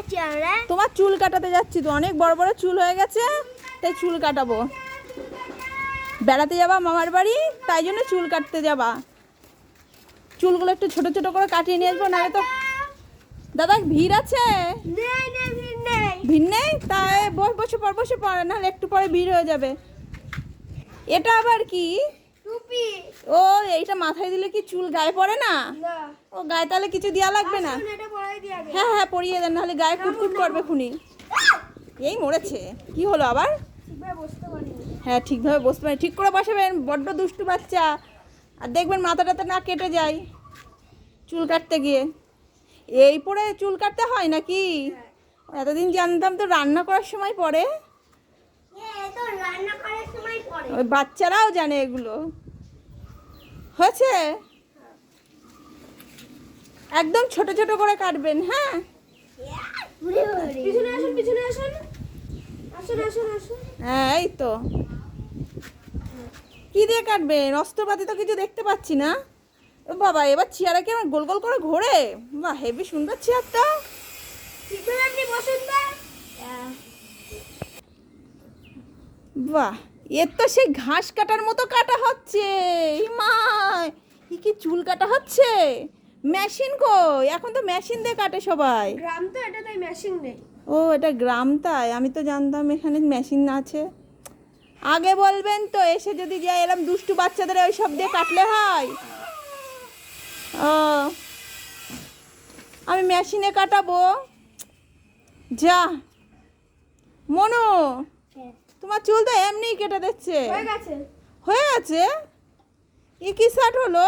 যাচ্ছি আমরা? তোমার চুল কাটাতে যাচ্ছি তো, অনেক বড় বড় চুল হয়ে গেছে, তাই চুল কাটাবো। বেড়াতে যাবা মামার বাড়ি, তাই জন্য চুল কাটতে যাবা। চুলগুলো একটু ছোট ছোট করে কাটিয়ে নিয়ে আসবো, নাহলে তো দাদা ভিড় আছে। ভিড় নেই, তাই বসে পড়, নাহলে একটু পরে ভিড় হয়ে যাবে। এটা আবার কি? টুপি। ও, এইটা মাথায় দিলে কি চুল গায়ে পড়ে না? ও, গায়ে তাহলে কিছু দেওয়া লাগবে না? হ্যাঁ হ্যাঁ, পরিয়ে দেন, নাহলে গায়ে কুটকুট করবে খুনি। এই মরেছে, কি হলো আবার? হ্যাঁ, ঠিকভাবে বসতে পারি, ঠিক করে বসাবেন, বড্ড দুষ্টু বাচ্চা। আর দেখবেন মাথাটাতে না কেটে যায় চুল কাটতে গিয়ে। এই পরে চুল কাটতে হয় নাকি? এতদিন জানতাম তো রান্না করার সময় পরে। ওই বাচ্চারাও জানে এগুলো। হয়েছে, একদম ছোট ছোট করে কাটবেন। হ্যাঁ, পিছনে আসুন, পিছনে আসুন, আসুন আসুন আসুন। হ্যাঁ, এই তো। কি দিয়ে কাটবেন? অস্ত্রপাতি তো কিছু দেখতে পাচ্ছি না। ও বাবা, এবার চেয়ারে কি আমার গোল গোল করে ঘোরে? বাহ, হেবি সুন্দর চেয়ারটা। ঠিকভাবে আপনি বসুন না। বাহ, এর তো সেই ঘাস কাটার মতো কাটা হচ্ছে। এই মা, কি চুল কাটা হচ্ছে? মেশিন কই? এখন তো মেশিন দিয়ে কাটে সবাই। গ্রাম তো, এটা তাই মেশিন নেই। ও, এটা গ্রাম, তাই আমি তো জানতাম এখানে মেশিন আছে। আগে বলবেন তো, এসে যদি যাই এরকম দুষ্টু বাচ্চাদের ওই সব দিয়ে কাটলে হয়? ও, আমি মেশিনে কাটাবো। যা মনু, তোমার চুল তো এমনিই কেটে দিচ্ছে। হয়ে গেছে। হয়ে গেছে? এ কি শার্ট হলো?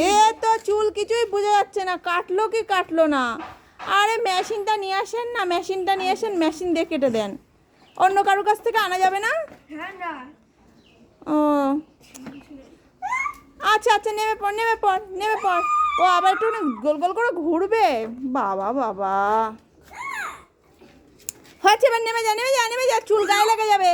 এ তো চুল কিছুই বোঝা যাচ্ছে না, কাটলো কি কাটলো না। আরে মেশিনটা নিয়ে আসেন না, মেশিনটা নিয়ে আসেন, মেশিন দিয়ে কেটে দেন। অন্য কারোর কাছ থেকে আনা যাবে না? হ্যাঁ না। ও, আচ্ছা আচ্ছা, নেমে পড়। ও, আবার একটু গোল গোল করে ঘুরবে। বাবা বাবা, হয়েছে, এবার নেমে যা, চুল গায়ে লেগে যাবে।